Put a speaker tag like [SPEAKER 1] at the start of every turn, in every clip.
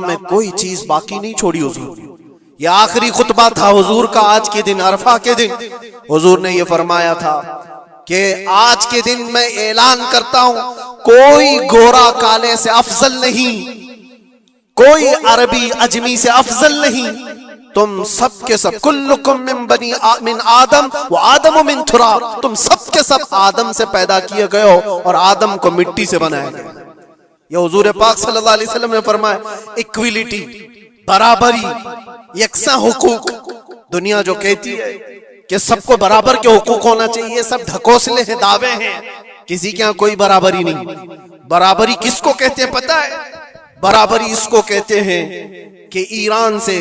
[SPEAKER 1] इस्लाम में कोई चीज बाकी नहीं छोड़ी हुजूर। ये आखिरी खुतबा था हुजूर का आज के दिन, अरफा के दिन। हुजूर ने ये फरमाया था कि आज के दिन मैं ऐलान करता हूं, कोई गोरा काले से अफजल नहीं, कोई अरबी अजमी से अफजल नहीं, तुम सब के सब कुल्लुकुम मिन आदम व आदम मिन तुराब, तुम सब के सब आदम से पैदा किए गए हो और आदम को मिट्टी से बनाया गया। ये हुजूर पाक सल्लल्लाहु अलैहि वसल्लम ने फरमाया, इक्विलिटी, बराबरी, यकसा हुकूक। दुनिया जो कहती है कि सबको बराबर के हुकूक होना चाहिए, सब ढकोसले हैं, दावे हैं, किसी के यहाँ कोई बराबरी नहीं। बराबरी किसको कहते हैं पता है? बराबरी इसको कहते हैं कि ईरान से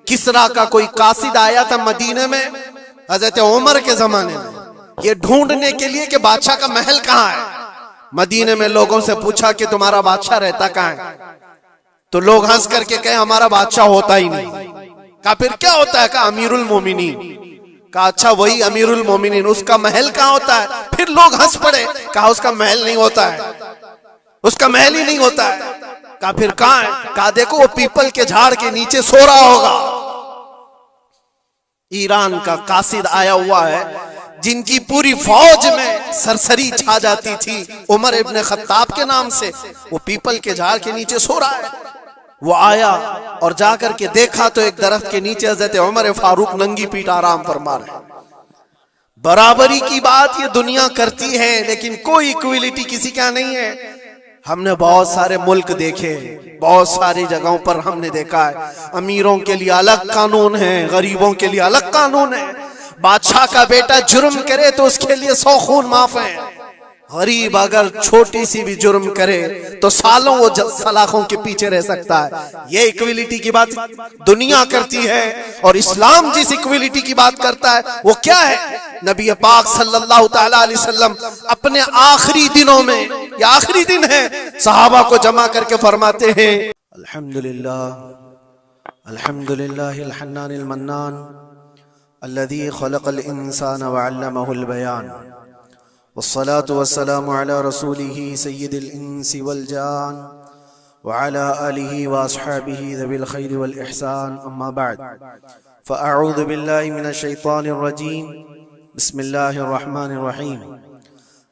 [SPEAKER 1] किसरा का कोई कासिद आया था मदीने में हजरत उमर के जमाने में, ये ढूंढने के लिए कि बादशाह का महल कहाँ है। मदीने में लोगों से पूछा कि तुम्हारा बादशाह रहता कहाँ है, तो लोग हंस करके कहे हमारा बादशाह होता ही नहीं। कहा फिर क्या होता है? कहा अमीरुल मोमिनीन। कहा अच्छा वही अमीरुल मोमिनीन, उसका महल कहाँ होता है? फिर लोग हंस पड़े। कहा उसका महल नहीं होता है, उसका महल ही नहीं होता है। कहा फिर कहाँ है? कहा देखो वो पीपल के झाड़ के नीचे सो रहा होगा। ईरान का कासिद आया हुआ है जिनकी पूरी फौज में सरसरी छा जाती थी उमर इब्न खत्ताब के नाम से, वो पीपल के झाड़ के नीचे सो रहा है। वो आया और जाकर के देखा तो एक दरख्त के नीचे हजरत उमर फारूक नंगी पीठ आराम फरमा रहे। बराबरी की बात ये दुनिया करती है, लेकिन कोई इक्विलिटी किसी का नहीं है। हमने बहुत सारे मुल्क देखे, बहुत सारी जगहों पर हमने देखा है अमीरों के लिए अलग कानून है, गरीबों के लिए अलग कानून है। बादशाह का बेटा जुर्म करे तो उसके लिए 100 खून माफ है। गरीब अगर छोटी सी भी जुर्म करे तो सालों वो सलाखों के पीछे रह सकता है। ये इक्विलिटी की बात दुनिया करती है, और इस्लाम जिस इक्विलिटी की बात करता है वो क्या है? नबी पाक सल्लल्लाहु तआला अलैहि वसल्लम अपने आखिरी दिनों में, ये आखिरी दिन है, सहाबा को जमा करके फरमाते हैं, अल्हम्दुलिल्लाह अल्हम्दुलिल्लाहिल हन्नानिल मन्नान अल्लज़ी खलक़ल इंसान व अल्लमहुल बयान वस्सलातु वस्सलामु अला रसूलिही सय्यिदिल इंसी वल जान व अला आलिही व अस्हाबिही ज़विल खैरि वल इहसान, अम्मा बअद, फ़अऊज़ु बिल्लाहि मिनश शैतानिर रजीम, बिस्मिल्लाहिर रहमानिर रहीम।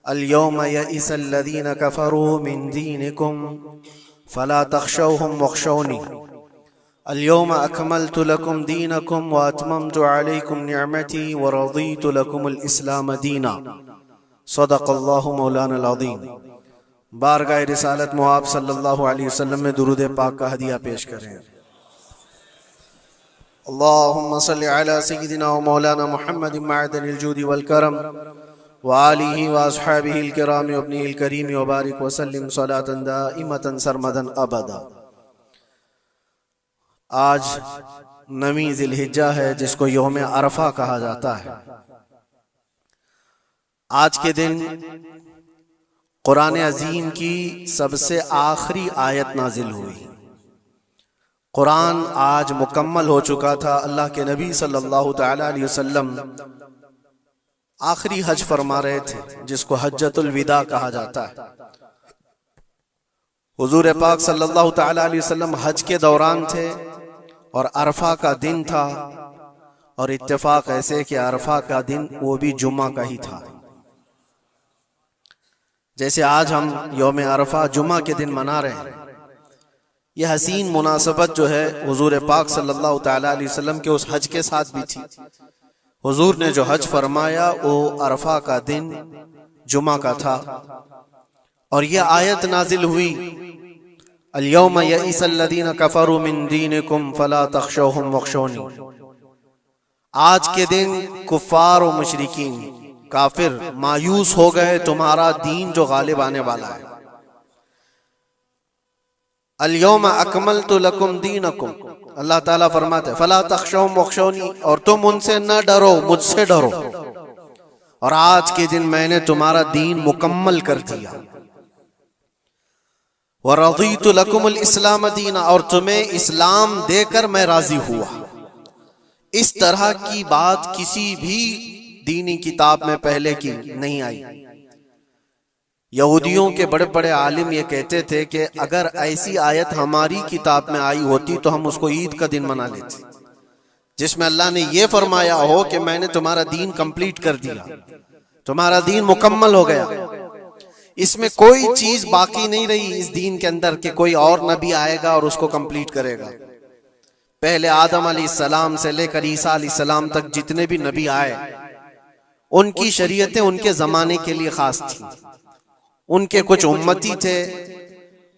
[SPEAKER 1] अल यौम यइसल लज़ीना कफ़रू मिन दीनिकुम फला तख़शौहुम वख़शौनी अल यौम अकमलतु लकुम दीनकुम व अतममतु अलैकुम निअमती व रज़ीतु लकुमुल इस्लाम दीना। सदक़ल्लाहु मौलाना अज़ीम। बारगाह रिसालत मुआब सल्लल्लाहु अलैहि वसल्लम में दुरूद पाक का हदिया पेश करें। अल्लाहुम्मा सल्लि अला सय्यिदिना व मौलाना मुहम्मदिन मअदनिल जूदि वल करम व आलिहि व अस्हाबिहिल किराम व इब्निहिल करीम व बारिक व सल्लिम सलातन दाइमतन सरमदन अबदा। आज 9वीं ज़िलहिज्जा है, जिसको यौम अरफा कहा जाता है। आज के दिन कुरान अजीम की सबसे आखिरी आयत नाजिल हुई। कुरान आज मुकम्मल हो चुका था। अल्लाह के नबी सल्लल्लाहु तआला अलैहि वसल्लम आखिरी हज फरमा रहे थे, जिसको हज्जतुल विदा कहा जाता है। हुजूर पाक सल्लल्लाहु तआला अलैहि वसल्लम हज के दौरान थे और अरफा का दिन था, और इत्तेफाक ऐसे कि अरफा का दिन वो भी जुम्मा का ही था। जैसे आज हम यौम अरफा जुम्मा के दिन मना रहे हैं, यह हसीन मुनासबत जो है हुजूर पाक सल्लल्लाहु तआला अलैहि वसल्लम के उस हज के साथ भी थी। हुजूर ने जो हज फरमाया वो अरफा का दिन जुम्मा का था, और यह आयत नाजिल हुई, अल यौम यइसल लज़ीना कफ़रू मिन दीनिकुम फला तख़शौहुम वख़शौनी। आज के दिन कुफ़ार और मुशरिकीन, काफिर मायूस हो गए तुम्हारा दीन जो गालिब आने वाला है। अल यौम अकमलतु लकुम दीनकुम, अल्लाह ताला फरमाते फला तख़शौहुम वख़शौनी, और तुम उनसे न डरो, मुझसे डरो, और आज के दिन मैंने तुम्हारा दीन मुकम्मल कर दिया। व रज़ीतु लकुमुल इस्लाम दीना, और तुम्हें इस्लाम देकर मैं राजी हुआ। इस तरह की बात किसी भी दीनी किताब में पहले की नहीं आई। यहूदियों के बड़े बड़े आलिम ये कहते थे कि अगर ऐसी आयत हमारी किताब में आई होती तो हम उसको ईद का दिन मना लेते, जिसमें अल्लाह ने ये फरमाया हो कि मैंने तुम्हारा दीन कंप्लीट कर दिया, तुम्हारा दीन मुकम्मल हो गया। इसमें कोई चीज बाकी नहीं रही इस दीन के अंदर कि कोई और नबी आएगा और उसको कंप्लीट करेगा। पहले आदम अलैहिस्सलाम से लेकर ईसा अलैहिस्सलाम तक जितने भी नबी आए, उनकी शरीयतें उनके जमाने के लिए खास थी। उनके कुछ उम्मती थे,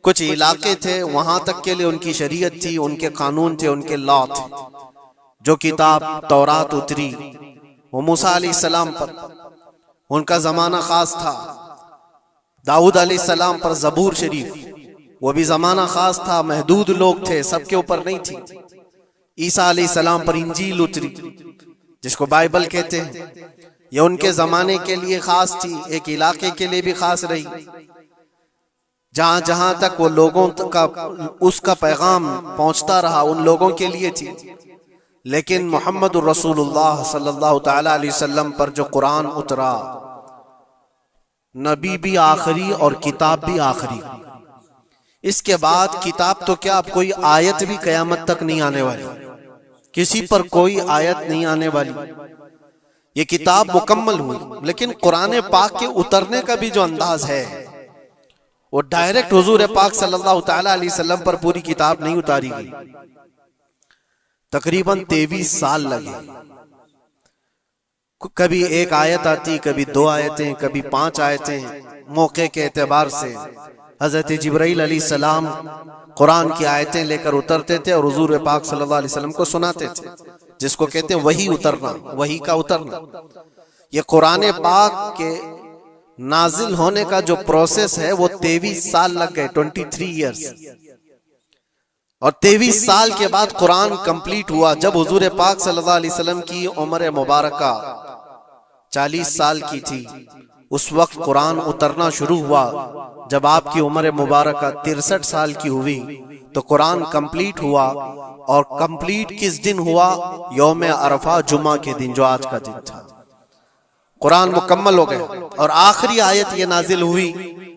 [SPEAKER 1] कुछ इलाके थे, वहां तक के लिए उनकी शरीयत थी, उनके कानून थे, उनके लॉ थे। जो किताब तौरात उतरी वो मूसा अलैहिस्सलाम पर, उनका जमाना खास था। दाऊद अलैहिस्सलाम पर जबूर शरीफ, वो भी जमाना खास था, महदूद लोग थे, सबके ऊपर नहीं थी। ईसा अलैहिस्सलाम पर इंजील उतरी जिसको बाइबल कहते हैं, ये उनके जमाने के लिए खास थी, एक इलाके के लिए भी खास रही। जहां जहां तक वो लोगों का उसका पैगाम पहुंचता रहा उन लोगों के लिए थी। लेकिन मोहम्मद रसूलुल्लाह सल्लल्लाहु तआला अलैहि वसल्लम पर जो कुरान उतरा, नबी भी आखिरी और किताब भी आखिरी। इसके बाद किताब तो क्या, अब कोई आयत भी कयामत तक नहीं आने वाली, किसी पर कोई आयत नहीं आने वाली। ये किताब मुकम्मल हुई। लेकिन कुरान पाक के उतरने का भी जो अंदाज है वो डायरेक्ट हुजूर पाक सल्लल्लाहु तआला अलैहि वसल्लम पर पूरी किताब नहीं उतारी गई। तकरीबन 23 साल लगे। कभी एक आयत आती, कभी 2 आयतें, कभी 5 आयतें। मौके के एतबार से हजरत जिब्राइल अलैहिस्सलाम कुरान की आयतें लेकर उतरते थे और हुजूर पाक सल्लल्लाहु अलैहि वसल्लम को सुनाते थे, जिसको कहते हैं वही उतरना, वही का उतरना। ये कुरान पाक के नाजिल होने का जो प्रोसेस है वो 23 साल लग गए, 23 इयर्स। और 23 साल के बाद कुरान कंप्लीट हुआ। जब हुजूर पाक सल्लल्लाहु अलैहि वसल्लम की उम्र मुबारका 40 साल की थी, उस वक्त कुरान उतरना शुरू हुआ। जब आपकी उम्र मुबारका 63 साल की हुई तो कुरान कंप्लीट हुआ। और कंप्लीट किस दिन हुआ? यौम अरफा, जुमा के दिन, जो आज का दिन था। कुरान मुकम्मल हो गया। और आखिरी आयत ये नाजिल हुई।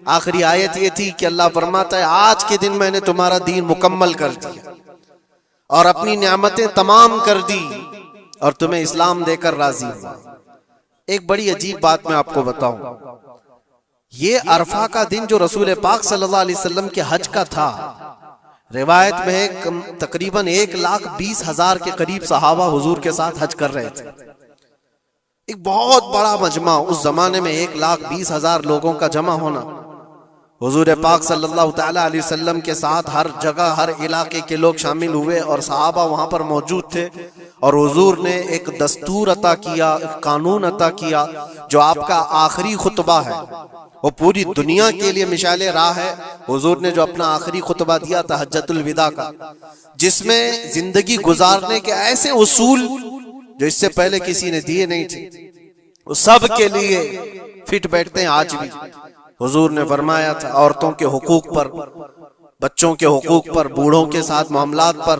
[SPEAKER 1] आखिरी आयत ये थी कि अल्लाह फरमाता है, आज के दिन मैंने तुम्हारा दीन मुकम्मल कर दिया और अपनी नेमतें तमाम कर दी और तुम्हें इस्लाम देकर राजी हुआ। एक बड़ी अजीब बात मैं आपको बताऊं, ये अरफा का दिन जो रसूल पाक सल्लल्लाहु अलैहि वसल्लम के हज का था, रिवायत में तकरीबन 1,20,000 के करीब सहाबा हुजूर के साथ हज कर रहे थे। एक बहुत बड़ा मजमा, उस जमाने में 1,20,000 लोगों का जमा होना। हुजूर पाक सल्लल्लाहु तआला अलैहि वसल्लम के साथ हर जगह, हर इलाके के लोग शामिल हुए और सहाबा वहां पर मौजूद थे। और हुजूर ने एक दस्तूर अता किया, एक कानून अता किया, जो आपका आखिरी खुतबा है, वो पूरी दुनिया के लिए मिसाले राह है। हुजूर ने जो अपना आखिरी खुतबा दिया था हज्जतुल विदा का, जिसमें जिंदगी गुजारने के ऐसे उसूल जो इससे पहले किसी ने दिए नहीं थे, वो सब के लिए फिट बैठते हैं आज भी। हुजूर ने फरमाया था औरतों के हुकूक पर, बच्चों के हुकूक पर, बूढ़ों के साथ मामलात पर,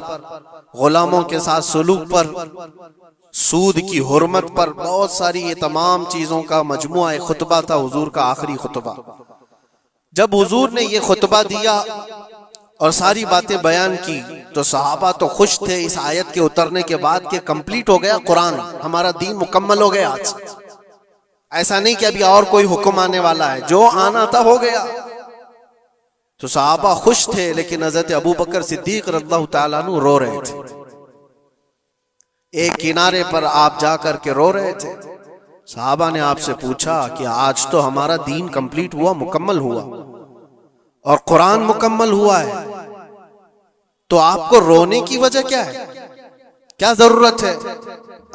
[SPEAKER 1] गुलामों के साथ सुलूक पर, सूद की हुर्मत पर, बहुत सारी ये तमाम चीजों का मजमुआ एक खुतबा था हुजूर का आखिरी खुतबा। जब हुजूर ने ये खुतबा दिया और सारी बातें बयान की तो सहाबा तो खुश थे इस आयत के उतरने के बाद कि कंप्लीट हो गया कुरान, हमारा दीन मुकम्मल हो गया आज। ऐसा नहीं कि अभी और कोई हुक्म आने वाला है, जो आना था हो गया। तो सहाबा खुश थे, लेकिन हजरत अबू बकर सिद्दीक रज़ियल्लाहु ताला अन्हु रो रहे थे। एक किनारे पर आप जाकर के रो रहे थे। सहाबा ने आपसे पूछा कि आज तो हमारा दीन कंप्लीट हुआ, मुकम्मल हुआ और कुरान मुकम्मल हुआ है, तो आपको रोने की वजह क्या है, क्या जरूरत है?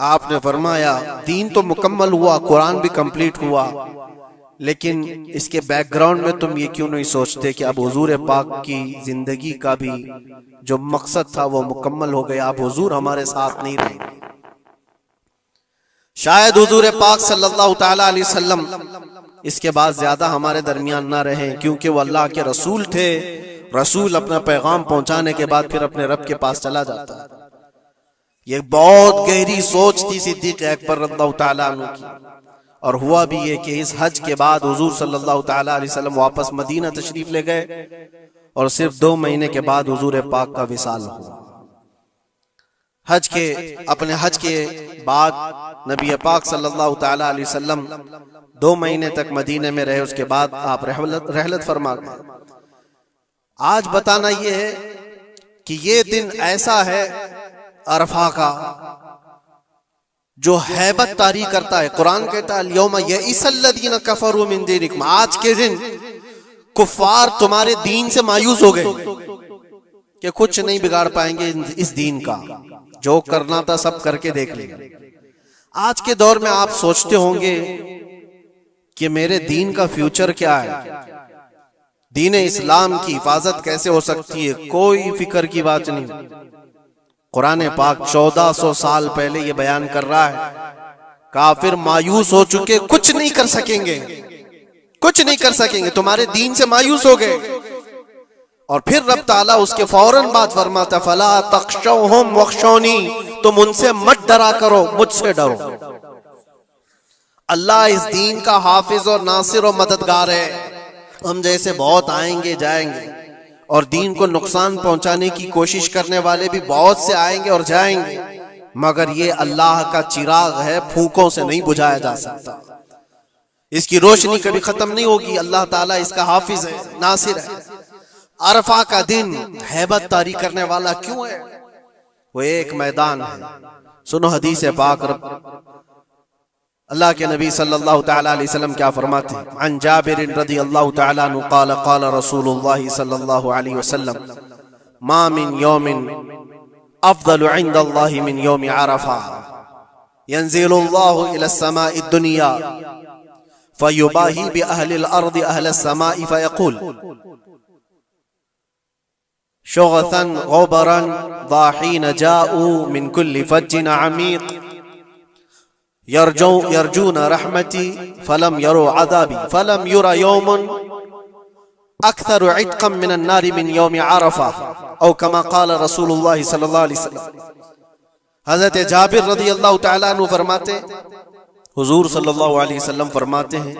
[SPEAKER 1] आपने फरमाया दीन तो मुकम्मल हुआ, कुरान भी कंप्लीट हुआ, लेकिन इसके बैकग्राउंड में तुम ये क्यों नहीं सोचते कि अब हुजूर पाक की जिंदगी का भी जो मकसद था वो मुकम्मल हो गया, अब हुजूर हमारे साथ नहीं रहेंगे। शायद हुजूर पाक सल्लल्लाहु तआला अलैहि वसल्लम इसके बाद ज्यादा हमारे दरमियान ना रहे, क्योंकि वो अल्लाह के रसूल थे। रसूल अपना पैगाम पहुंचाने के बाद फिर अपने रब के पास चला जाता है। ये बहुत गहरी सोच थी सिद्दीक अकबर रज़ियल्लाहु ताला अन्हु की। और हुआ भी ये कि इस हज के बाद हुजूर सल्लल्लाहु ताला अलैहि वसल्लम वापस मदीना तशरीफ ले गए और सिर्फ 2 महीने के बाद हुजूर पाक का विसाल हुआ। अपने हज के बाद नबी पाक सल्लल्लाहु ताला अलैहि वसल्लम 2 महीने तक मदीने में रहे, उसके बाद आप रहलत फरमा गए। आज बताना यह है कि ये दिन ऐसा है अरफा का जो हैबत तारी करता है। कुरान कहता है यौमा यइसल्लज़ीना कफरू मिन दीनिकुम, आज के दिन कुफ्फार तुम्हारे दीन से मायूस हो गए कि कुछ नहीं बिगाड़ पाएंगे इस दीन का, जो करना था सब करके देख लिया। आज के दौर में आप सोचते होंगे कि मेरे दीन का फ्यूचर क्या है, दीन इस्लाम की हिफाजत कैसे हो सकती है। कोई फिक्र की बात नहीं। कुरान पाक 1400 साल पहले ये बयान कर रहा है, काफिर मायूस हो चुके, कुछ नहीं कर सकेंगे, कुछ नहीं कर सकेंगे, तुम्हारे दीन से मायूस हो गए। और फिर रब ताला उसके फौरन बाद फरमाता फला तख्शौहुम वख्शौनी, तुम उनसे मत डरा करो, मुझसे डरो। अल्लाह इस दीन का हाफिज और नासिर और मददगार है। हम जैसे बहुत आएंगे जाएंगे और दीन को नुकसान पहुंचाने की कोशिश करने वाले भी बहुत से आएंगे और जाएंगे, मगर ये अल्लाह का चिराग है, फूकों से नहीं बुझाया जा सकता। इसकी रोशनी कभी खत्म नहीं होगी। अल्लाह ताला इसका हाफिज है, नासिर है। अरफा का दिन हैबत तारी करने वाला क्यों है? वो एक मैदान है। सुनो हदीस पाक, अल्लाह के नबी सल्लल्लाहु ताला अलैहि वसल्लम क्या फरमाते हैं? अन जाबिर रज़ियल्लाहु ताला अन्हु क़ाल क़ाल रसूलुल्लाह सल्लल्लाहु अलैहि वसल्लम मा मिन यौमिन अफ़ज़लु इंदल्लाहि मिन यौमि अरफा यंज़िलुल्लाहु इलस समाइ दुनिया फयुबाही बि अहलिल अर्दि अहलस समाइ फयक़ूल शुग़सन ग़ुबरन ज़ाहीन जाऊ मिन कुल्लि फज्जिन अमीक़ यरजून रहमती फलम यरो अज़ाबी फलम युरा यौमुन अक्सर इत्क़म मिनन नारि मिन यौम अरफा औ कमा क़ाल रसूलुल्लाह सल्लल्लाहु अलैहि वसल्लम। हज़रत जाबिर रज़ियल्लाहु ताला अन्हु फरमाते, हुजूर सल्लल्लाहु अलैहि वसल्लम फरमाते हैं,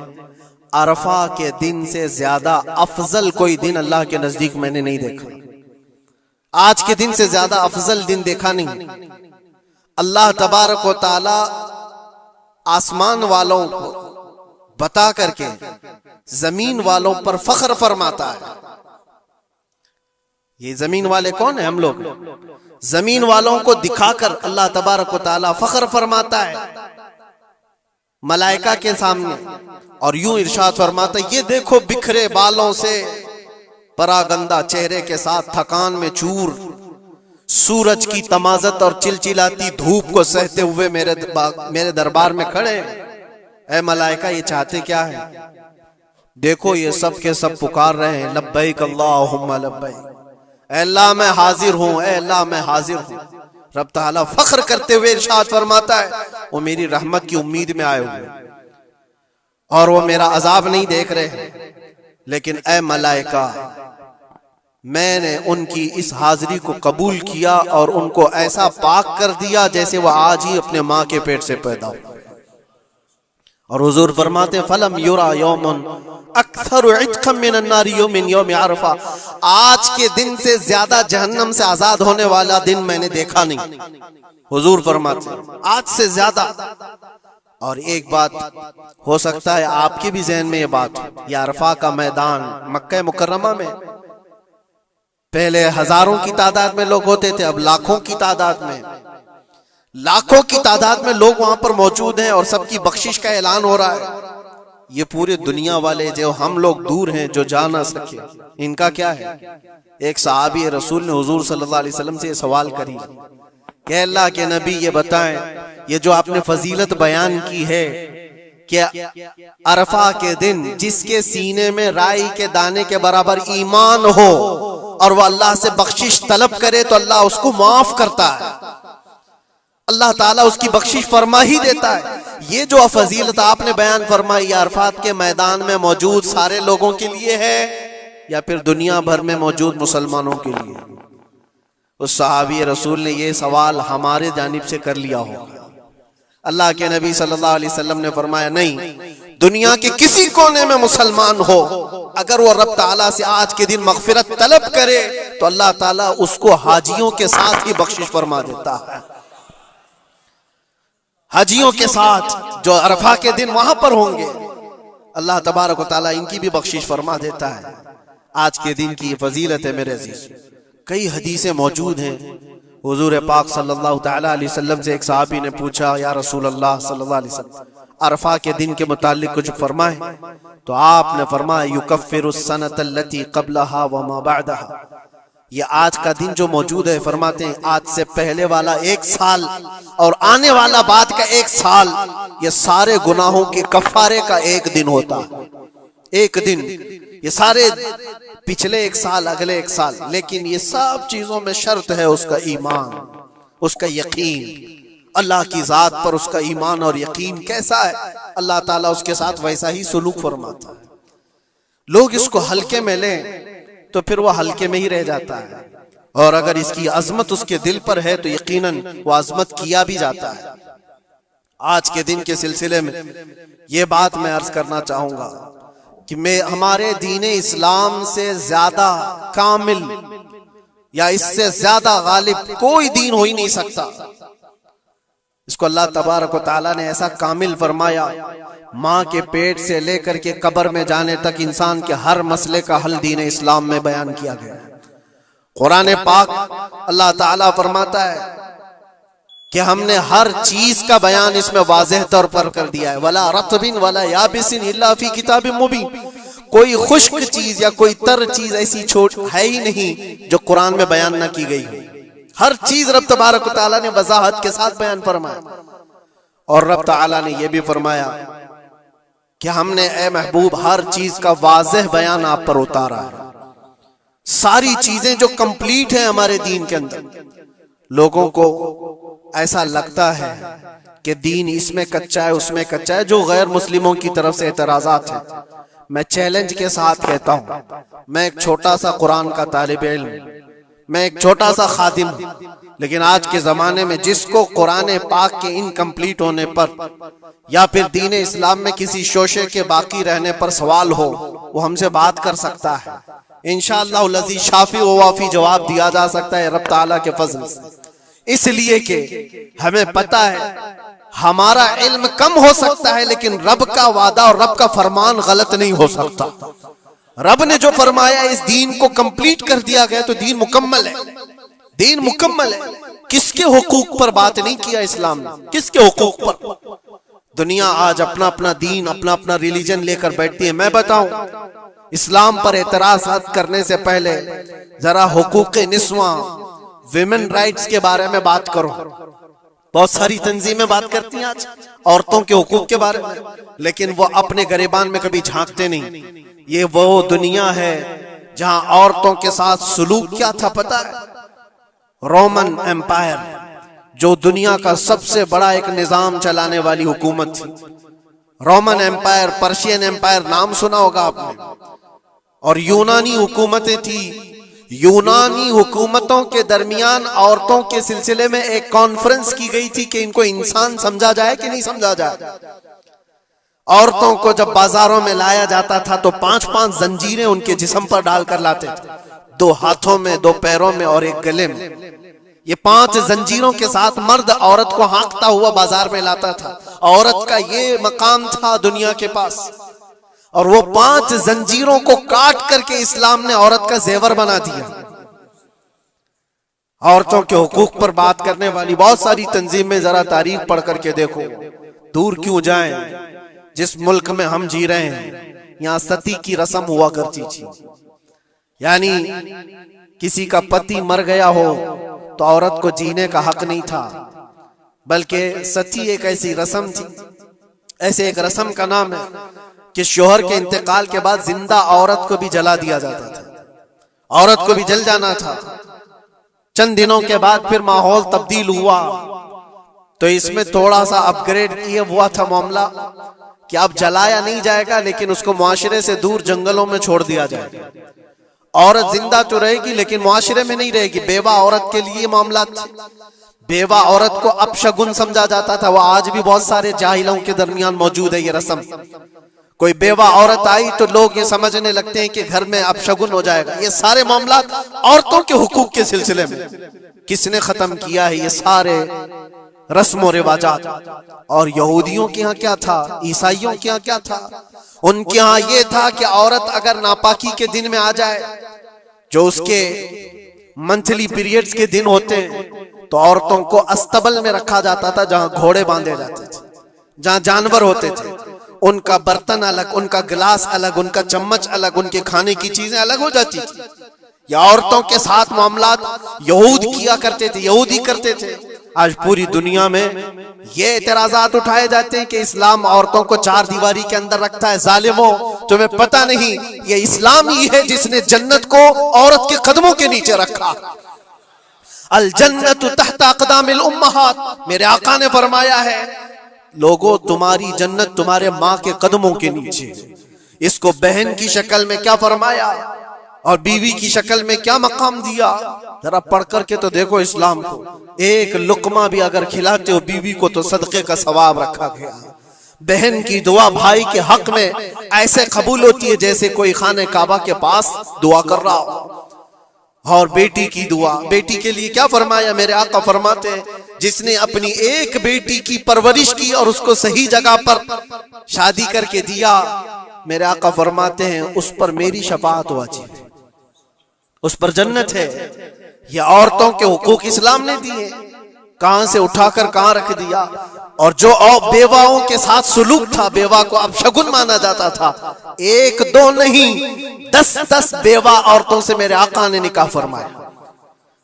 [SPEAKER 1] अरफा के दिन से ज्यादा अफजल कोई दिन अल्लाह के नजदीक मैंने नहीं देखा। आज के दिन से ज्यादा अफजल दिन देखा नहीं। अल्लाह तबारक व तआला आसमान वालों को बता करके जमीन वालों पर फख्र फरमाता है। ये जमीन वाले कौन है? हम लोग। जमीन वालों को दिखाकर अल्लाह तबारक व तआला फख्र फरमाता है मलाइका के सामने, और यूं इरशाद फरमाता है, ये देखो बिखरे बालों से परागंदा चेहरे के साथ थकान में चूर, सूरज की तमाजत और चिलचिलाती धूप को सहते हुए मेरे दरबार में खड़े। ऐ मलाइका, ये चाहते क्या है? देखो ये सब के सब पुकार रहे हैं, लब्बैक अल्लाहुम्मा लब्बैक, अल्लाह मैं हाजिर हूं, अल्लाह मैं हाजिर हूं। रब ताला फख्र करते हुए इरशाद फरमाता है, वो मेरी रहमत की उम्मीद में आए हुए और वो मेरा अजाब नहीं देख रहे। लेकिन ऐ मलाइका, मैंने उनकी इस हाजिरी को कबूल किया और उनको ऐसा पाक कर दिया जैसे वह आज ही अपने माँ के पेट से पैदा हुआ। और हुजूर फरमाते, फलम युरा यौमुन अक्सर इत्क़म मिनन नारि मिन यौम अरफा, आज के दिन से ज्यादा जहन्नम से आजाद होने वाला दिन मैंने देखा नहीं। हुजूर फरमाते, आज से ज्यादा। और एक बात हो सकता है आपके भी जहन में ये बात हो, ये अरफा का मैदान मक्का मुकर्रमा में पहले हजारों की तादाद में लोग होते थे, अब लाखों की तादाद में, लाखों की तादाद में लोग वहां पर मौजूद हैं और सबकी बख्शिश का ऐलान हो रहा है। ये पूरे दुनिया वाले जो हम लोग दूर हैं, जो जा ना सके, इनका क्या है? एक सहाबी रसूल ने हुजूर सल्लल्लाहु अलैहि वसल्लम से ये सवाल करी कि अल्लाह के नबी ये बताएं, ये जो आपने फजीलत बयान की है, क्या अरफा के दिन जिसके सीने में राई के दाने के बराबर ईमान हो और वह अल्लाह से बख्शिश तलब करे तो अल्लाह उसको माफ करता है, अल्लाह ताला उसकी बख्शिश फरमा ही देता है। ये जो फजीलत आपने बयान फरमाई, अरफात के मैदान में मौजूद सारे लोगों के लिए है या फिर दुनिया भर में मौजूद मुसलमानों के लिए? उस सहाबी रसूल ने ये सवाल हमारे जानिब से कर लिया होगा। अल्लाह के नबी सल्लल्लाहु अलैहि वसल्लम ने फरमाया, नहीं, दुनिया के किसी कोने में मुसलमान हो, अगर वो रब ताला से आज के दिन मगफिरत तलब करे तो अल्लाह ताला उसको हाजियों के साथ ही बख्शिश फरमा देता है। हाजियों के साथ जो अरफा के दिन वहां पर होंगे, अल्लाह तबारक व तआला इनकी भी बख्शिश फरमा देता है। आज के दिन की फजीलत है मेरे अजीज, कई हदीसें मौजूद हैं। हुजूर पाक सल्लल्लाहु तआला अलैहि वसल्लम से एक सहाबी ने पूछा, या रसूल अल्लाह सल्लल्लाहु अलैहि वसल्लम, अरफा के दिन के मुतालिक कुछ फरमाए। तो आपने फरमाया, युकफ्फिरुस सनत अल्लती क़ब्लहा व मा बअदहा, ये आज का दिन जो मौजूद है, फरमाते हैं आज से पहले वाला 1 साल और आने वाला बाद का 1 साल, ये सारे गुनाहों के कफारे का एक दिन होता है। एक दिन, ये सारे पिछले 1 साल, अगले 1 साल, लेकिन ये सब चीजों में शर्त है उसका ईमान, उसका यकीन। अल्लाह की जात पर उसका ईमान और यकीन कैसा है, अल्लाह ताला उसके साथ वैसा ही सुलूक फरमाता है। लोग इसको हल्के में लें तो फिर वो हल्के में ही रह जाता है, और अगर इसकी अजमत उसके दिल पर है तो यकीनन वो अजमत किया भी जाता है। आज के दिन के सिलसिले में ये बात मैं अर्ज करना चाहूंगा कि मैं हमारे दीन इस्लाम से ज्यादा कामिल या इससे ज्यादा गालिब कोई दीन हो ही नहीं सकता। इसको अल्लाह तबारक व तआला ने ऐसा कामिल फरमाया, माँ के पेट से लेकर के कब्र में जाने तक इंसान के हर मसले का हल दीन इस्लाम में बयान किया गया है। कुरान पाक अल्लाह ताला फरमाता है कि हमने हर चीज का बयान इसमें वाज़ेह तौर पर कर दिया है। वला रत्बिन वला याबिसिन इल्ला फी किताबिन मुबीन, कोई खुश्क चीज या कोई तर चीज ऐसी छोट है ही नहीं जो कुरान में बयान न की गई हो। हर चीज रब तबारक व तआला ने वजाहत के साथ बयान फरमाया। और रब तआला ने यह भी फरमाया कि हमने ए महबूब हर चीज का वाज़ेह बयान आप पर उतारा है। सारी चीजें जो कंप्लीट है हमारे दीन के अंदर, लोगों को ऐसा लगता है कि दीन इसमें कच्चा है उसमें कच्चा है, जो गैर मुस्लिमों की तरफ से एतराजात है। मैं चैलेंज के साथ कहता हूं, मैं एक छोटा सा कुरान का तालिब इल्म, मैं एक छोटा सा खादिम हूं, लेकिन आज के जमाने में जिसको कुरान पाक के इनकम्प्लीट होने पर या फिर दीन इस्लाम में किसी शोशे के बाकी रहने पर सवाल हो, वो हमसे बात कर सकता है। इंशाअल्लाह लज़ी शाफी व वाफी जवाब दिया जा सकता है रब ताला के फजल से। इसलिए कि हमें पता है हमारा इल्म कम हो सकता है, लेकिन रब का वादा और रब का फरमान गलत नहीं हो सकता। रब ने जो फरमाया इस दीन को कंप्लीट कर दिया गया तो दीन मुकम्मल है, दीन मुकम्मल है। किसके हुकूक पर बात नहीं किया इस्लाम ने, किसके हुकूक पर? दुनिया आज अपना अपना दीन, अपना अपना रिलीजन लेकर बैठती है। मैं बताऊं, इस्लाम पर एतराज़ात करने से पहले जरा हुकूक निस्वा, विमेन राइट्स के बारे में बात करो। बहुत सारी तंजीमें बात करती हैं आज औरतों के हुकूक के बारे में, लेकिन वो अपने गरेबान में कभी झांकते नहीं। ये वो दुनिया है जहां औरतों के साथ सुलूक क्या था पता है? रोमन एम्पायर, जो दुनिया का सबसे बड़ा एक निजाम चलाने वाली हुकूमत थी। रोमन एम्पायर, पर्शियन एम्पायर, नाम सुना होगा आपने। और यूनानी हुकूमतें थी। यूनानी हुकूमतों के दरमियान औरतों के सिलसिले में एक कॉन्फ्रेंस की गई थी कि इनको इंसान समझा जाए कि नहीं समझा जाए। औरतों को जब बाजारों में लाया जाता था तो 5-5 जंजीरें उनके जिस्म पर डालकर लाते थे, 2 हाथों में, 2 पैरों में और 1 गले में। ये 5 जंजीरों के साथ मर्द औरत को हाँकता हुआ बाजार में लाता था। औरत का ये मकाम था दुनिया के पास, और वो 5 जंजीरों को काट करके इस्लाम ने औरत का जेवर बना दिया। औरतों के हुकूक पर बात करने वाली बहुत सारी तंजीमें, जरा तारीख पढ़ करके देखो। दूर क्यों जाएं, जिस मुल्क में हम जी रहे हैं यहाँ सती की रस्म हुआ करती थी। यानी किसी का पति मर गया हो तो औरत को जीने का हक नहीं था, बल्कि सती एक ऐसी रस्म थी। ऐसे एक रस्म का नाम है कि शोहर के इंतकाल के बाद जिंदा औरत को भी जला दिया जाता था। औरत को भी जल जाना था। चंद दिनों के बाद फिर माहौल तब्दील हुआ तो इसमें थोड़ा सा अपग्रेड किया हुआ था मामला कि अब जलाया नहीं जाएगा, लेकिन उसको मुआशरे से दूर जंगलों में छोड़ दिया जाएगा। औरत जिंदा तो रहेगी लेकिन मुआशरे में नहीं रहेगी। बेवा औरत के लिए मामला थे। बेवा औरत को अपशगुन समझा जाता था। वो आज भी बहुत सारे जाहिलों के दरमियान मौजूद है ये रस्म। कोई बेवा औरत आई तो लोग ये समझने लगते हैं कि घर में अपशगुन हो जाएगा। ये सारे मामला औरतों के हुकूक के सिलसिले में किसने खत्म किया है? ये सारे रस्म और रिवाजात। और यहूदियों के यहाँ क्या था, ईसाइयों के यहाँ क्या था? उनके यहाँ ये था कि औरत अगर नापाकी के दिन में आ जाए, जो उसके मंथली पीरियड्स के दिन होते हैं, तो औरतों को अस्तबल में रखा जाता था, जहां घोड़े बांधे जाते थे, जहां जानवर होते थे। उनका बर्तन अलग, उनका गिलास अलग, उनका चम्मच अलग, उनके खाने की चीजें अलग हो जाती थी। या औरतों के साथ मामलात यहूद किया करते थे, यहूदी करते थे। आज पूरी दुनिया में ये एतराजात उठाए जाते हैं कि इस्लाम औरतों को चार दीवारी के अंदर रखता है। जालिमों, तुम्हें पता नहीं ये इस्लाम ही है जिसने जन्नत को औरत के कदमों के नीचे रखा। अल जन्नतु तहता अक़दामिल उम्महात, मेरे आका ने फरमाया है लोगों तुम्हारी जन्नत तुम्हारे माँ के कदमों के नीचे। इसको बहन की शक्ल में क्या फरमाया और बीवी की शक्ल में क्या मकाम दिया, जरा पढ़ करके तो देखो इस्लाम को। एक लुकमा भी अगर खिलाते हो बीवी को तो सदके का सवाब रखा गया। बहन की दुआ भाई के हक में ऐसे कबूल होती है जैसे कोई खाने काबा के पास दुआ कर रहा हो। और बेटी की दुआ, बेटी के लिए क्या फरमाया? मेरे आका फरमाते हैं जिसने अपनी एक बेटी की परवरिश की और उसको सही जगह पर शादी करके दिया, मेरे आका फरमाते हैं उस पर मेरी शफाअत वाजिब है, उस पर जन्नत है। ये औरतों के हुकूक इस्लाम ने दिए, कहां से उठाकर कहां रख दिया। और जो बेवाओं के साथ सुलूक था, बेवा को अपशगुन माना जाता था। एक दो नहीं 10-10 बेवा औरतों से मेरे आका ने निकाह फरमाया।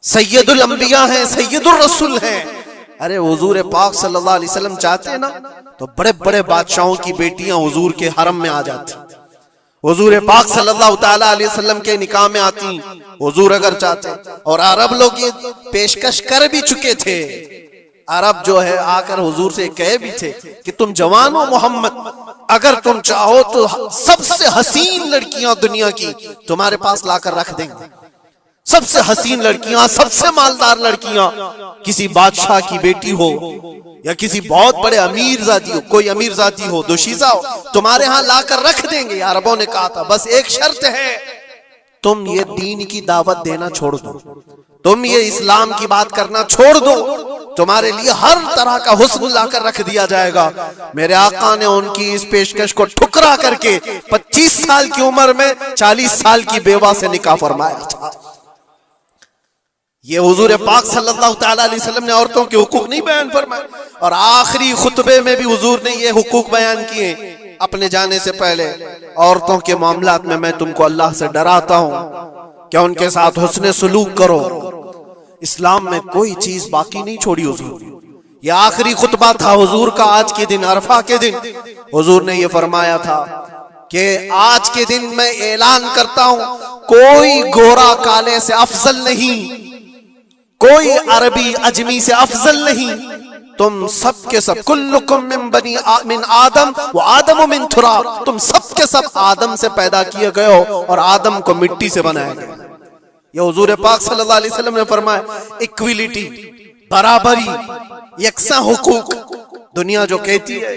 [SPEAKER 1] सैयदुल अंबिया हैं, सैयदुल रसूल हैं। अरे हुजूर पाक सल्लल्लाहु अलैहि वसल्लम चाहते ना तो बड़े बड़े बादशाहों की बेटियां हुजूर के हरम में आ जाती। हुजूर पाक सल्लल्लाहु ताला अलैहि वसल्लम के निकाह में आती हुजूर अगर चाहते। और अरब लोग ये पेशकश कर भी चुके थे। अरब जो है आकर हुजूर से कहे भी थे कि तुम जवान हो मोहम्मद, अगर तुम चाहो तो सबसे हसीन लड़कियां दुनिया की तुम्हारे पास लाकर रख देंगे। सबसे हसीन लड़कियां, सबसे मालदार लड़कियां, किसी बादशाह की बेटी हो या किसी बहुत बड़े अमीर जाती हो, कोई अमीर जाती हो, दोशीजा हो, तुम्हारे यहां लाकर रख देंगे। अरबों ने कहा था बस एक शर्त है, तुम ये दीन की दावत देना छोड़ दो, तुम ये इस्लाम की बात करना छोड़ दो, तुम्हारे लिए हर तरह का हुस्न लाकर रख दिया जाएगा। मेरे आका ने उनकी इस पेशकश को ठुकरा करके 25 साल की उम्र में 40 साल की बेवा से निकाह फरमाया था। ये हुजूर पाक सल्लल्लाहु ताला अलैहि वसल्लम ने औरतों के हुकूक नहीं बयान फरमाए। और आखिरी खुतबे में भी हुजूर ने ये हुकूक बयान किए अपने जाने से पहले। औरतों के मामलात में मैं तुमको अल्लाह से डराता हूं, क्या उनके साथ हुस्ने सुलूक करो। इस्लाम में कोई चीज बाकी नहीं छोड़ी हुजूर। ये आखिरी खुतबा था हुजूर का आज के दिन, अरफा के दिन। हुजूर ने ये फरमाया था कि आज के दिन मैं ऐलान करता हूं कोई गोरा काले से अफजल नहीं, कोई अरबी अजमी से अफजल नहीं, तुम सब के सब कुल्लुकुम मिन आदम व आदम मिन तुराब, तुम सब के सब आदम से पैदा किए गए हो और आदम को मिट्टी से बनाया गया। ये हुजूर पाक सल्लल्लाहु अलैहि वसल्लम ने फरमाया इक्विलिटी, बराबरी, यकसा हुकूक। दुनिया जो कहती है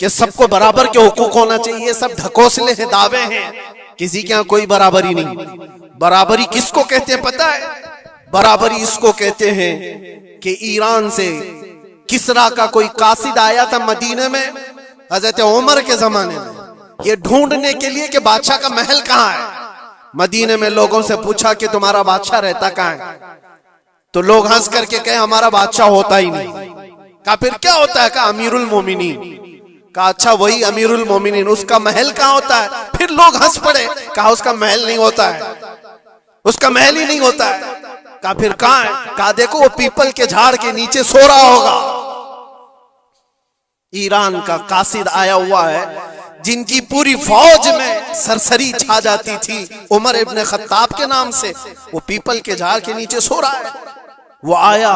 [SPEAKER 1] कि सबको बराबर के हुकूक होना चाहिए, ये सब ढकोसले हैं, दावे हैं। किसी के यहाँ कोई बराबरी नहीं। बराबरी किसको कहते हैं पता है? बराबरी इसको कहते हैं कि ईरान से किसरा का कोई कासिद आया था मदीने में हजरत उमर के जमाने में, ये ढूंढने के लिए कि बादशाह का महल कहाँ है। मदीने में लोगों से पूछा कि तुम्हारा बादशाह रहता कहाँ है, तो लोग हंस करके कहे हमारा बादशाह होता ही नहीं। कहा फिर क्या होता है? कहा अमीरुल मोमिनीन। कहा अच्छा वही अमीरुल मोमिनीन, उसका महल कहाँ होता है? फिर लोग हंस पड़े। कहा उसका महल नहीं होता है, उसका महल ही नहीं होता है। कहा फिर कहाँ है? कहा देखो वो पीपल के झाड़ के नीचे सो रहा होगा। ईरान का कासिद आया हुआ है जिनकी पूरी फौज में सरसरी छा जाती थी उमर इब्न खत्ताब के नाम से, वो पीपल के झाड़ के नीचे सो रहा है। वो आया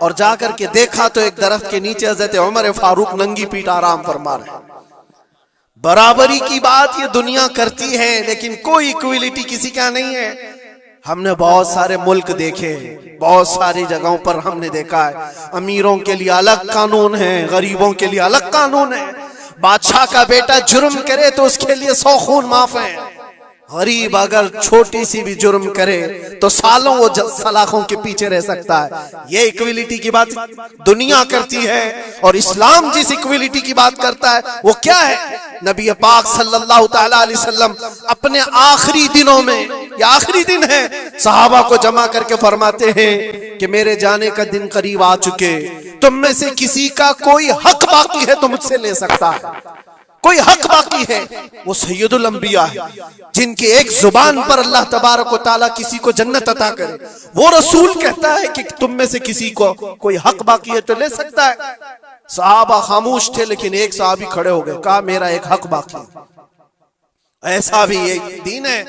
[SPEAKER 1] और जाकर के देखा तो एक दरख्त के नीचे हजरत उमर फारूक नंगी पीठ आराम फरमा रहे। बराबरी की बात ये दुनिया करती है लेकिन कोई इक्विलिटी किसी का नहीं है। हमने बहुत सारे मुल्क देखे, बहुत सारी जगहों पर हमने देखा है अमीरों के लिए अलग कानून है, गरीबों के लिए अलग कानून है। बादशाह का बेटा जुर्म करे तो उसके लिए 100 खून माफ है। गरीब अगर छोटी सी भी जुर्म करे तो सालों वो सलाखों के पीछे रह सकता है। ये इक्वलिटी की बात दुनिया करती है और इस्लाम जिस इक्वलिटी की बात करता है वो क्या है? नबी पाक सल्लल्लाहु तआला अलैहि वसल्लम अपने आखिरी दिनों में, ये आखिरी दिन है, सहाबा को जमा करके फरमाते हैं कि मेरे जाने का दिन करीब आ चुके, तुम में से किसी का कोई हक बाकी है तो मुझसे ले सकता है। कोई हक बाकी है वो सैयदुल अंबिया है, जिनके एक जुबान पर अल्लाह तबारक व तआला किसी को जन्नत अता करे। वो रसूल कहता है कि तुम में से किसी को कोई हक बाकी है तो ले सकता है। सहाबा खामोश थे, लेकिन एक सहाबी खड़े हो गए, कहा मेरा एक हक बाकी है। ऐसा भी एक दीन है।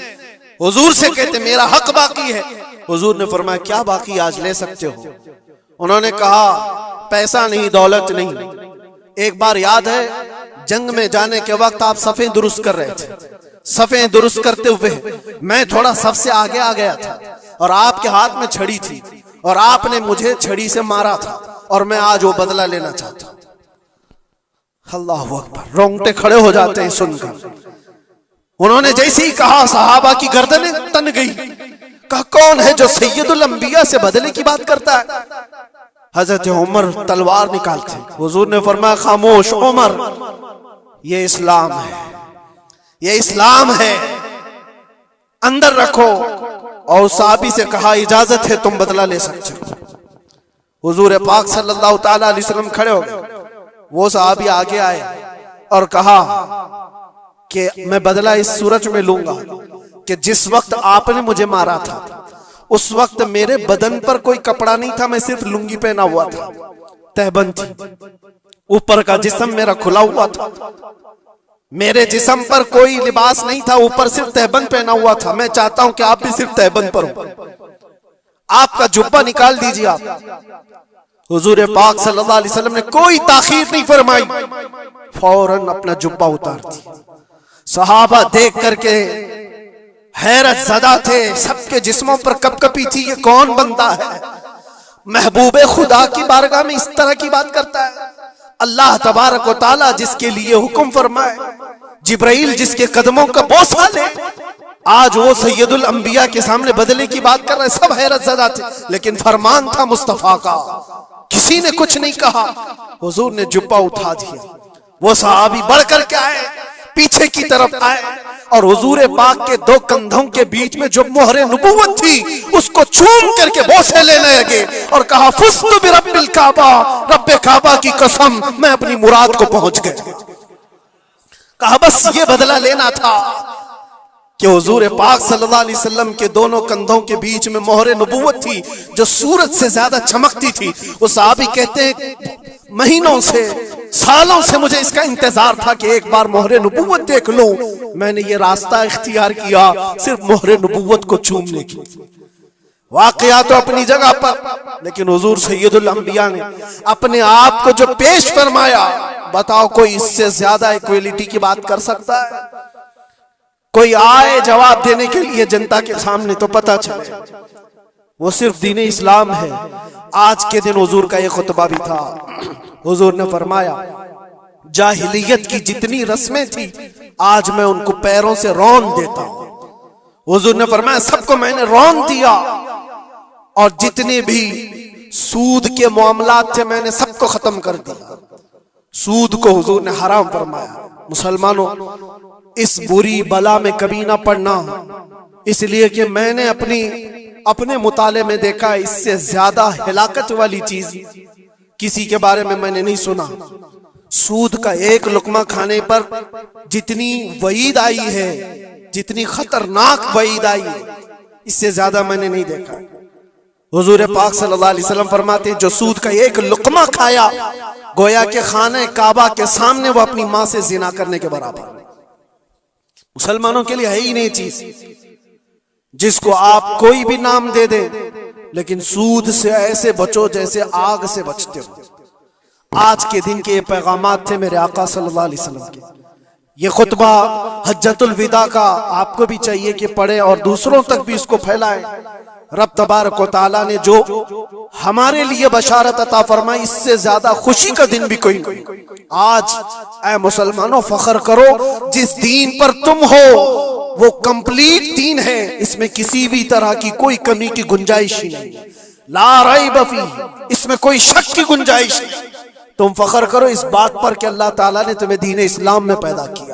[SPEAKER 1] हुजूर से कहते मेरा हक बाकी है। हुजूर ने फरमाया क्या बाकी, आज ले सकते हो। उन्होंने कहा पैसा नहीं, दौलत नहीं। एक बार याद है जंग में जाने के वक्त आप सफ़ें दुरुस्त कर रहे थे, सफ़ें दुरुस्त करते हुए मैं थोड़ा सबसे आगे आ गया था और आपके हाथ में छड़ी थी और आपने मुझे छड़ी से मारा था और मैं आज वो बदला लेना चाहता हूं। अल्लाह अकबर, रोंगटे खड़े हो जाते हैं सुनकर। उन्होंने जैसे ही कहा सहाबा की गर्दनें तन गई। कहा कौन है जो सैयदुल अंबिया से बदले की बात करता है? हजरत उमर तलवार निकालते। हुजूर ने फरमाया खामोश उमर, ये इस्लाम है, ये इस्लाम है, अंदर रखो। और साहबी से कहा इजाजत है, तुम बदला ले सकते हो। हुजूर पाक सल्लल्लाहु तआला अलैहि वसल्लम खड़े हो गए। वो साहबी आगे आए और कहा कि मैं बदला इस सूरज में लूंगा कि जिस वक्त आपने मुझे मारा था उस वक्त मेरे बदन पर कोई कपड़ा नहीं था, मैं सिर्फ लुंगी पहना हुआ था, तहबंद थी, ऊपर का जिस्म मेरा खुला हुआ था, मेरे जिस्म पर कोई लिबास नहीं था, ऊपर सिर्फ तहबंद पहना हुआ था। मैं चाहता हूं कि आप भी सिर्फ तहबंद पर हो, आपका जुब्बा निकाल दीजिए आप। हुजूर पाक सल्लल्लाहु अलैहि वसल्लम ने कोई ताखीर नहीं फरमाई, फौरन अपना जुब्बा उतार दिया। सहाबा देख करके हैरत ज़दा थे, सबके जिस्मों पर कपकपी थी, ये कौन बंदा है? महबूबे खुदा की बारगाह में इस तरह की बात करता है। अल्लाह तबारक व तआला जिसके लिए हुक्म फरमाए, जिब्राइल जिसके कदमों का बोसा ले, आज वो सैयदुल अंबिया के सामने बदले की बात कर रहे। सब हैरत ज़दा थे, लेकिन फरमान था मुस्तफा का, किसी ने कुछ नहीं कहा। हुजूर ने जुब्बा उठा दिया। वो सहाबी बढ़ कर के आए, पीछे की तरफ आए और हुजूर पाक के दो कंधों के बीच में जो मोहरे नबुव्वत थी उसको चूम करके बोसे लेने लगे और कहा फुस्तु बिरब्बिल काबा, रब्बे काबा की कसम, मैं अपनी मुराद को पहुंच गया। कहा बस ये बदला लेना था कि हुजूर पाक सल्लल्लाहु अलैहि वसल्लम के दोनों कंधों के बीच में मोहरे नबुव्वत थी जो सूरज से ज्यादा चमकती थी। वो सहाबी कहते हैं महीनों से, सालों से मुझे इसका इंतजार था कि एक बार मोहरे नबुव्वत देख लूं। मैंने ये रास्ता इख्तियार किया सिर्फ मोहरे नबुव्वत को चूमने की। वाकया तो अपनी जगह पर, लेकिन हुजूर सैयदुल अंबिया ने अपने आप को जो पेश फरमाया, बताओ कोई इससे ज्यादा इक्वलिटी की बात कर सकता है? कोई आए जवाब देने के लिए जनता के सामने तो पता चले वो सिर्फ दीन इस्लाम है। आज के दिन हुजूर का ये खुतबा भी था। हुजूर ने फरमाया जाहिलियत की जितनी रस्में थी आज मैं उनको पैरों से रौन देता हूं। हुजूर ने फरमाया सबको मैंने रौन दिया और जितने भी सूद के मामलात थे मैंने सबको खत्म कर दिया। सूद को हुजूर ने हराम फरमाया। मुसलमानों, इस बुरी बला में कभी ना पड़ना, इसलिए कि मैंने अपने मुताले में देखा इससे ज्यादा हिलाकत वाली चीज किसी के बारे में मैंने नहीं सुना। सूद का एक लुकमा खाने पर जितनी वईद आई है, जितनी खतरनाक वईद आई है, इससे ज्यादा मैंने नहीं देखा। हुजूर पाक सल्लल्लाहु अलैहि वसल्लम फरमाते हैं जो सूद का एक लुकमा खाया गोया के खाने काबा के सामने वो अपनी मां से जिना करने के बराबर। मुसलमानों के लिए है ही नहीं चीज जिसको आप कोई भी नाम दे दे, लेकिन सूद से ऐसे बचो जैसे आग से बचते हो। आज के दिन के ये पैगामात थे मेरे आका सल्लल्लाहु अलैहि वसल्लम के ये खुतबा हज्जतुल विदा का आपको भी चाहिए कि पढ़े और दूसरों तक भी इसको फैलाएं। रब तबारक व तआला ने जो हमारे लिए बशारत अता फरमाई, इससे ज्यादा खुशी का दिन भी कोई नहीं। आज ऐ मुसलमानों फख्र करो, जिस दीन पर तुम हो वो कंप्लीट दीन है, इसमें किसी भी तरह की कोई कमी की गुंजाइश ही नहीं, ला रैब फीह, इसमें कोई शक की गुंजाइश नहीं। तुम फख्र करो इस बात पर कि अल्लाह ताला ने तुम्हें दीन इस्लाम में पैदा किया।